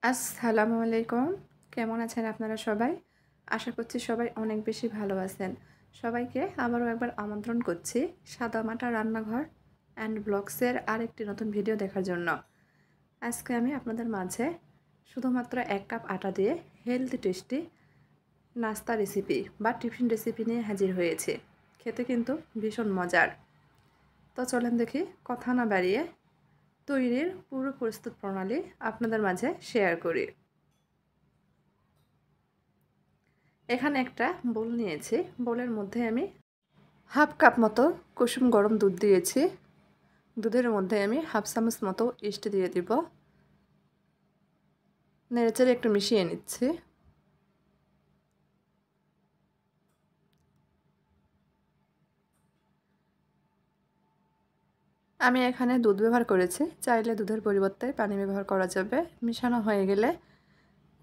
আসসালামু আলাইকুম। কেমন আছেন আপনারা সবাই? আশা করছি সবাই অনেক বেশি ভালো আছেন। সবাইকে আবারও একবার আমন্ত্রণ করছি সাদামাটা রান্নাঘর অ্যান্ড ব্লগসের আরেকটি নতুন ভিডিও দেখার জন্য। আজকে আমি আপনাদের মাঝে শুধুমাত্র 1 কাপ আটা দিয়ে হেলদি টেস্টি নাস্তা রেসিপি বা টিফিন রেসিপি নিয়ে হাজির হয়েছি। খেতে কিন্তু ভীষণ মজার। তো চলেন দেখি কথা না বাড়িয়ে তৈরির পুরো প্রস্তুত প্রণালী আপনাদের মাঝে শেয়ার করি। এখানে একটা বোল নিয়েছি। বোলের মধ্যে আমি হাফ কাপ মতো কুসুম গরম দুধ দিয়েছি। দুধের মধ্যে আমি হাফ চামচ মতো ইস্ট দিয়ে দিব। নেড়েচেড়ে একটু মিশিয়ে নিচ্ছি। আমি এখানে দুধ ব্যবহার করেছি, চাইলে দুধের পরিবর্তে পানি ব্যবহার করা যাবে। মিশানো হয়ে গেলে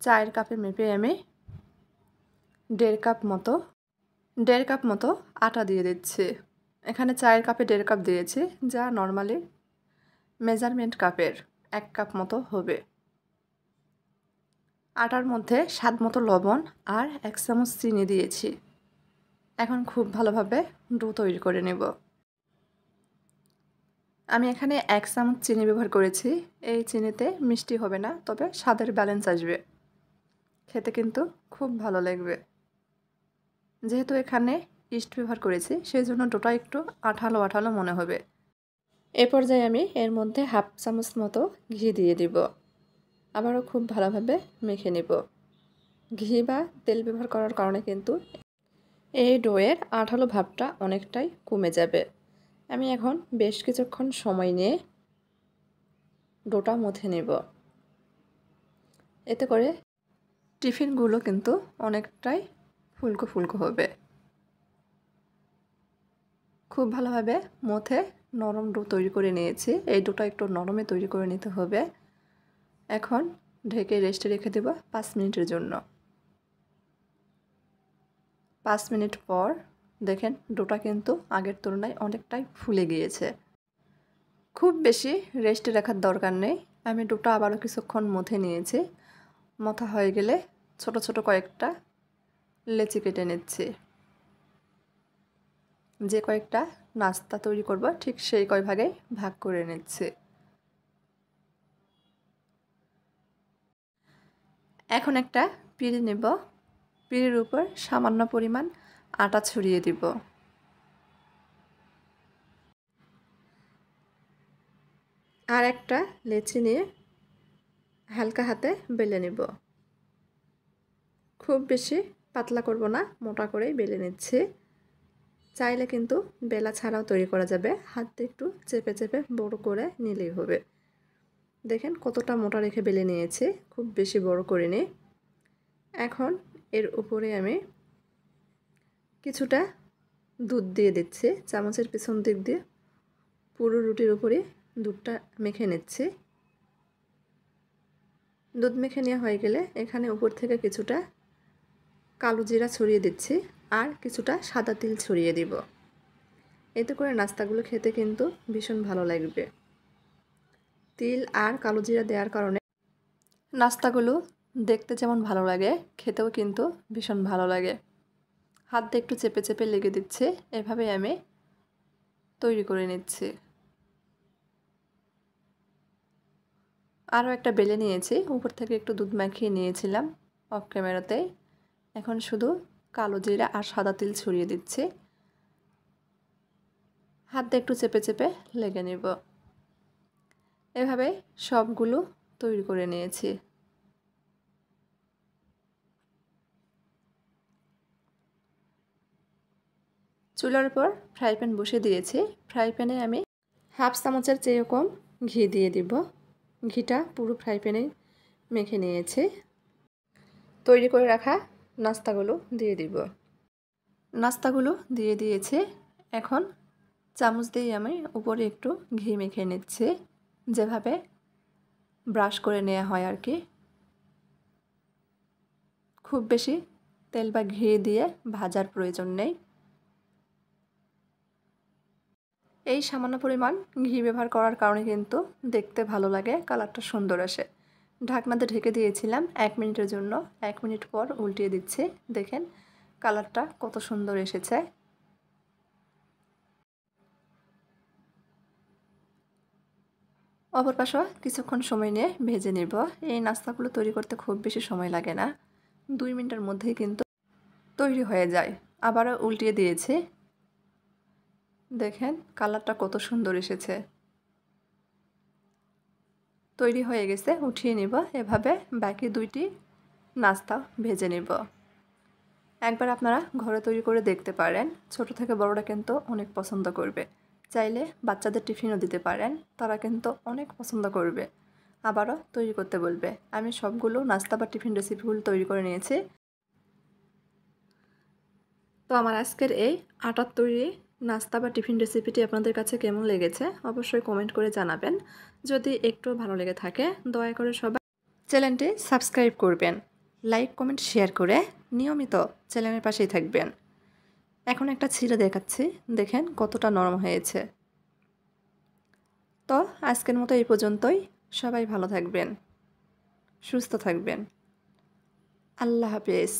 চায়ের কাপে মেপে আমি দেড় কাপ মতো আটা দিয়ে দিচ্ছি। এখানে চায়ের কাপে 1.5 কাপ দিয়েছি, যা নর্মালি মেজারমেন্ট কাপের 1 কাপ মতো হবে। আটার মধ্যে স্বাদ মতো লবণ আর 1 চামচ চিনি দিয়েছি। এখন খুব ভালোভাবে ডো তৈরি করে নেব। আমি এখানে 1 চামচ চিনি ব্যবহার করেছি। এই চিনিতে মিষ্টি হবে না, তবে স্বাদের ব্যালেন্স আসবে। খেতে কিন্তু খুব ভালো লাগবে। যেহেতু এখানে ইস্ট ব্যবহার করেছি, সেই জন্য ডোটা একটু আঠালো আঠালো মনে হবে। এ পর্যায়ে আমি এর মধ্যে হাফ চামচ মতো ঘি দিয়ে দিব। আবারও খুব ভালোভাবে মেখে নেব। ঘি বা তেল ব্যবহার করার কারণে কিন্তু এই ডোয়ের আঠালো ভাবটা অনেকটাই কমে যাবে। আমি এখন বেশ কিছুক্ষণ সময় নিয়ে ডোটা মথে নেব। এতে করে টিফিনগুলো কিন্তু অনেকটাই ফুলকো ফুলকো হবে। খুব ভালোভাবে মথে নরম ডো তৈরি করে নিয়েছি। এই ডোটা একটু নরমে তৈরি করে নিতে হবে। এখন ঢেকে রেস্টে রেখে দেব 5 মিনিটের জন্য। 5 মিনিট পর দেখেন ডোটা কিন্তু আগের তুলনায় অনেকটাই ফুলে গিয়েছে। খুব বেশি রেস্টে রাখার দরকার নেই। আমি ডোটা আবারও কিছুক্ষণ মথে নিয়েছি। মথা হয়ে গেলে ছোট ছোট কয়েকটা লেচি কেটে নিচ্ছি। যে কয়েকটা নাস্তা তৈরি করব ঠিক সেই কয় ভাগে ভাগ করে নিচ্ছি। এখন একটা পিঁড়ি নেব। পিঁড়ির উপর সামান্য পরিমাণ আটা ছড়িয়ে দিব। আর একটা লেচি নিয়ে হালকা হাতে বেলে নেব। খুব বেশি পাতলা করব না, মোটা করেই বেলে নিচ্ছি। চাইলে কিন্তু বেলা ছাড়াও তৈরি করা যাবে। হাত দিয়ে একটু চেপে চেপে বড় করে নিলেই হবে। দেখেন কতটা মোটা রেখে বেলে নিয়েছি, খুব বেশি বড় করিনি। এখন এর উপরে আমি কিছুটা দুধ দিয়ে দিচ্ছি। চামচের পিছন দিক দিয়ে পুরো রুটির উপরে দুধটা মেখে নিচ্ছি। দুধ মেখে নেওয়া হয়ে গেলে এখানে উপর থেকে কিছুটা কালো জিরা ছড়িয়ে দিচ্ছি আর কিছুটা সাদা তিল ছড়িয়ে দিব। এতে করে নাস্তাগুলো খেতে কিন্তু ভীষণ ভালো লাগবে। তিল আর কালো জিরা দেওয়ার কারণে নাস্তাগুলো দেখতে যেমন ভালো লাগে, খেতেও কিন্তু ভীষণ ভালো লাগে। হাত দিয়ে একটু চেপে চেপে লেগে দিচ্ছে। এভাবে আমি তৈরি করে নিচ্ছি। আরও একটা বেলে নিয়েছি। উপর থেকে একটু দুধ মাখিয়ে নিয়েছিলাম অফ ক্যামেরাতে। এখন শুধু কালো জিরা আর সাদা তিল ছড়িয়ে দিচ্ছি। হাত দিয়ে একটু চেপে চেপে লেগে নেব। এভাবে সবগুলো তৈরি করে নিয়েছি। চুলার উপর ফ্রাই প্যান বসিয়ে দিয়েছি। ফ্রাই প্যানে আমি হাফ চামচের চেয়েও কম ঘি দিয়ে দিব। ঘিটা পুরো ফ্রাই প্যানে মেখে নিয়েছি। তৈরি করে রাখা নাস্তাগুলো দিয়ে দিব। নাস্তাগুলো দিয়ে দিয়েছি। এখন চামচ দিয়ে আমি উপরে একটু ঘি মেখে নিচ্ছি, যেভাবে ব্রাশ করে নেওয়া হয় আর কি। খুব বেশি তেল বা ঘি দিয়ে ভাজার প্রয়োজন নেই। এই সামান্য পরিমাণ ঘি ব্যবহার করার কারণে কিন্তু দেখতে ভালো লাগে, কালারটা সুন্দর আসে। ঢাকনাতে ঢেকে দিয়েছিলাম 1 মিনিটের জন্য। 1 মিনিট পর উল্টিয়ে দিচ্ছি। দেখেন কালারটা কত সুন্দর এসেছে। অপর পাশও কিছুক্ষণ সময় নিয়ে ভেজে নিব। এই নাস্তাগুলো তৈরি করতে খুব বেশি সময় লাগে না, 2 মিনিটের মধ্যেই কিন্তু তৈরি হয়ে যায়। আবারও উল্টিয়ে দিয়েছি। দেখেন কালারটা কত সুন্দর এসেছে। তৈরি হয়ে গেছে, উঠিয়ে নিব। এভাবে বাকি 2টি নাস্তা ভেজে নিব। একবার আপনারা ঘরে তৈরি করে দেখতে পারেন, ছোট থেকে বড়রা কিন্তু অনেক পছন্দ করবে। চাইলে বাচ্চাদের টিফিনও দিতে পারেন, তারা কিন্তু অনেক পছন্দ করবে। আবারও তৈরি করতে বলবে। আমি সবগুলো নাস্তা বা টিফিন রেসিপিগুলো তৈরি করে নিয়েছি। তো আমার আজকের এই আটার তৈরি নাস্তা বা টিফিন রেসিপিটি আপনাদের কাছে কেমন লেগেছে অবশ্যই কমেন্ট করে জানাবেন। যদি একটু ভালো লেগে থাকে দয়া করে সবাই চ্যানেলটি সাবস্ক্রাইব করবেন, লাইক কমেন্ট শেয়ার করে নিয়মিত চ্যানেলের পাশেই থাকবেন। এখন একটা ছিঁড়ে দেখাচ্ছি, দেখেন কতটা নরম হয়েছে। তো আজকের মতো এই পর্যন্তই। সবাই ভালো থাকবেন, সুস্থ থাকবেন। আল্লাহ হাফেজ।